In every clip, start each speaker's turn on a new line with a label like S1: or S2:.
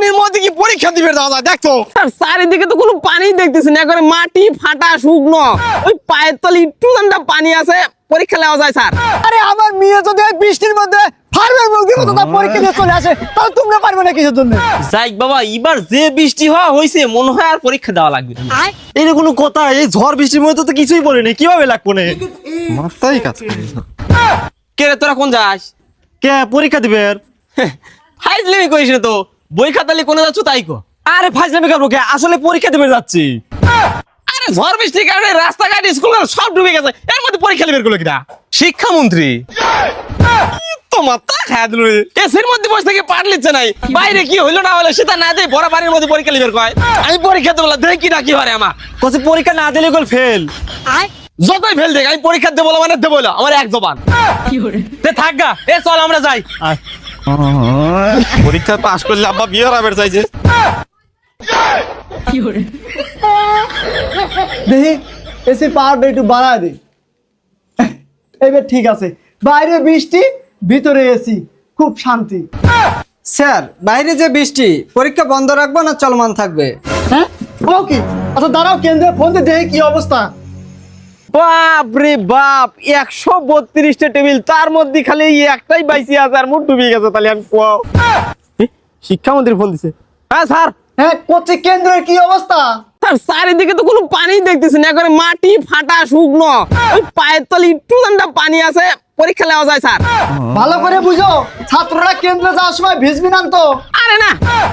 S1: পানির মধ্যে কি পরীক্ষা দিবে দাদা? দেখতো
S2: চারিদিকে তো কোনো পানি দেখতেছি না, একবারে মাটি ফাটা শুকনো। ওই পায়ের তলে একটু ঠান্ডা পানি আছে, পরীক্ষা নেওয়া যায় স্যার?
S3: আরে আমার মেয়ে যদি বৃষ্টির মধ্যে ফার্মের মুরগির মতো তার পরীক্ষা দিয়ে চলে আসে, তাহলে তোমরা পারবে না কিসের জন্য?
S2: যাই বাবা, এবার যে বৃষ্টি হওয়া হয়েছে মনে হয় আর পরীক্ষা দেওয়া লাগবে না।
S1: এটা কোনো কথা? এই ঝড় বৃষ্টির মধ্যে তো কিছুই পড়েনি, কিভাবে লাগবো না? মাথাই কাজ
S2: কে রে, তোরা কোন যাস?
S1: কে পরীক্ষা দিবে?
S2: ফাইজলামি করিস না তো, বই খাতালি কোনে যাচ্ছ তাই কো।
S1: আরে ফাইজলামি করবো কে? আসলে পরীক্ষা দিবে যাচ্ছি।
S2: আরে ঝড় বৃষ্টির কারণে রাস্তাঘাট স্কুল সব ডুবে গেছে, এর মধ্যে পরীক্ষা বের করলো কিনা? শিক্ষামন্ত্রী তোমার তা খায় দিল রে। এসির মধ্যে বসে থেকে পাঠ লিখছে নাই, বাইরে কি হইলো না হলো সেটা না দেয়, বড় বাড়ির মধ্যে পরীক্ষা লিবের কয়। আমি পরীক্ষা দেবো দেখি না কি হয় আমার।
S1: কসে পরীক্ষা না দিলে গোল ফেল।
S2: যতই ফেল দেখ, আমি পরীক্ষা দেবো মানে দেবো, আমার এক জবান। থাক গা, এ চল আমরা যাই।
S1: পরীক্ষা পাস করলে আব্বা বিয়ে হবে চাইছে।
S3: দেখি এসির পাওয়ারটা একটু বাড়ায় দে। এবার ঠিক আছে, বাইরে বৃষ্টি, ভিতরে এসি, খুব শান্তি।
S4: স্যার, বাইরে যে বৃষ্টি, পরীক্ষা বন্ধ রাখবো না চলমান থাকবে?
S3: হ্যাঁ ও কি? আচ্ছা দাঁড়াও, কেন্দ্রে ফোন দিয়ে দেখি কি অবস্থা।
S2: বাপ রে বাপ, 132টা টেবিল, তার মধ্যে খালি একটাই বাইসি আছে আর মুখ ডুবে গেছে। তাহলে আমি শিক্ষামন্ত্রী ফোন দিছে। হ্যাঁ স্যার।
S3: হ্যাঁ কোচিং কেন্দ্রের কি অবস্থা?
S2: স্যার চারিদিকে তো কোনো পানি দেখতেছি না, একবারে মাটি ফাটা শুকনো। ওই পায়ের তলে একটু ঠান্ডা পানি আছে, পরীক্ষা নেওয়া যায় স্যার?
S3: ভালো করে বুঝো, ছাত্ররা কেন্দ্রে যাওয়ার সময় ভিজবি না তো?
S2: আরে না,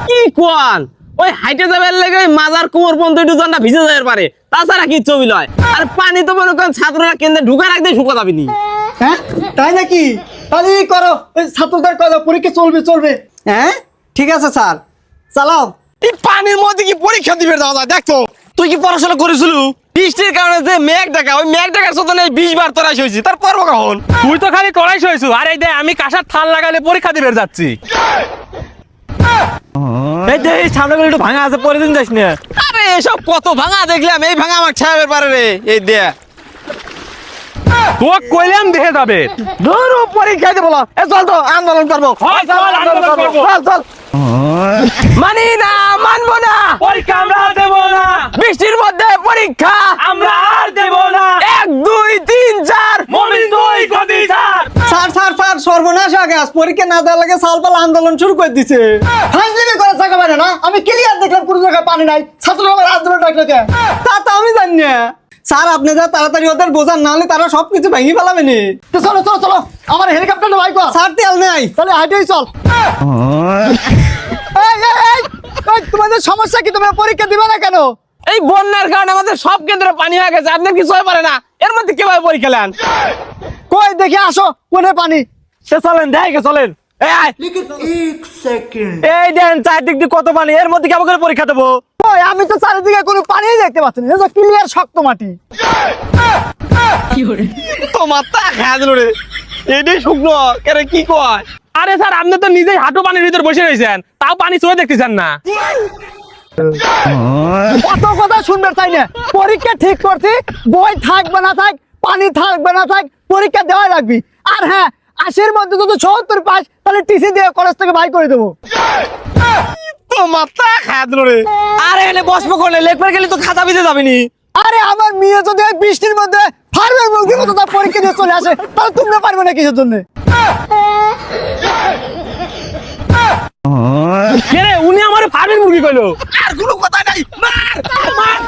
S2: কি কোয়ান, ওই হাইটে যাবার লেগে ওই মাজার কোমর পর্যন্ত একটু ঠান্ডা ভিজে যাবে পারে, তাছাড়া কি ছবি লয়। আর পানি তো মনে করেন ছাত্ররা কেন্দ্রে ঢুকে রাখতে শুকা যাবে নি।
S3: হ্যাঁ তাই নাকি? তাহলে এই করো, ওই ছাত্রদের কথা, পরীক্ষা চলবে চলবে।
S4: হ্যাঁ ঠিক আছে স্যার, চালাও।
S1: এই পানির মধ্যে কি পরীক্ষা দিবে দাদা? দেখতো তুই কি পড়াশোনা করেছিল?
S2: বৃষ্টির কারণে যে মেঘ ডাকা, ওই মেঘ ডাকার চোদনে 20 বার তরাই হয়েছি, তার পর্ব কখন?
S5: তুই তো খালি তোরাই হয়েছু, আর এই দে আমি কাঁসার থাল লাগালে পরীক্ষা দিবে যাচ্ছি।
S1: এই যে এই সামনে একটু ভাঙা আছে, পরে দিন যাস না।
S2: আরে এসব কত ভাঙা দেখলাম, এই ভাঙা আমার ছায়াবের পারে রে। এই দে
S5: তো কইলাম দেখে যাবে।
S2: ধরো পরীক্ষা দেবো না, এ চল তো আন্দোলন করবো।
S5: হয়, চল, আন্দোলন করবো।
S2: চল চল। মানি না, মানবো না,
S5: পরীক্ষা আমরা দেব না,
S2: বৃষ্টির মধ্যে পরীক্ষা
S5: আমরা আর দেব না।
S2: 1 2 3 4
S5: মমিন দুই গদি চার।
S4: স্যার স্যার স্যার, সর্বনাশ আগে আজ পরীক্ষা না দেওয়ার লাগে সালপাল আন্দোলন শুরু করে দিছে।
S3: ফাইজলামি করার জায়গা পারে না? আমি ক্লিয়ার দেখলাম কোনো জায়গায় পানি নাই, ছাত্ররা আবার আন্দোলন ডাকলো কে?
S4: তা তো আমি জানি না। স্যার আপনি যা তাড়াতাড়ি ওদের বোঝান, নাহলে তারা সবকিছু ভেঙে ফেলাবে নি।
S3: তো চলো চলো চলো, আমার হেলিকপ্টারটা বাইক কর।
S4: স্যার তেল নেই।
S3: তাহলে হাইটেই চল। এই, এই, এই, এই, তোমাদের সমস্যা কি? তোমরা পরীক্ষা দিবে না কেন?
S2: এই বন্যার কারণে আমাদের সব কেন্দ্রে পানি হয়ে গেছে, আপনার কিছু হয়ে পারে না, এর মধ্যে কিভাবে পরীক্ষা নেন?
S3: কই দেখি আসো, কোনে পানি?
S1: সে চলেন, দেখে চলেন।
S2: এই আয়।
S1: এই দেন চারদিক দিয়ে কত পানি, এর মধ্যে কেমন করে পরীক্ষা দেবো?
S3: কই আমি তো চারিদিকে কোনো পানিই দেখতে পাচ্ছি না, এটা ক্লিয়ার শক্ত মাটি।
S2: তোমার তা খায় দিল রে, এটাই শুকনো কেন কি কয়?
S5: আরে স্যার, আপনি তো নিজেই হাঁটু পানির ভিতর বসে রয়েছেন, তাও পানি চুয়ে দেখতেছেন না।
S3: কত কথা শুনবে চাই না, পরীক্ষা ঠিক করছি, বই থাকবে না থাক, পানি থাকবে না থাক, পরীক্ষা দেওয়া লাগবে। আর হ্যাঁ, 80-র মধ্যে যদি 70 পাস, তাহলে টিসি দিয়ে কলেজ থেকে বাই করে দেবো।
S2: তোমার তা খায় দিল রে।
S1: আরে এনে বসবো করলে লেখবার গেলে তো খাতা ভিজে যাবেনি।
S3: আরে আমার মেয়ে যদি এই বৃষ্টির মধ্যে ফার্মের মুরগির মতো তার পরীক্ষা দিয়ে চলে আসে, তাহলে তোমরা পারবে না কিসের জন্য?
S5: কে রে, উনি আমার ফার্মের মুরগি কইলো।
S2: আর কোনো কথা নাই, মার মার।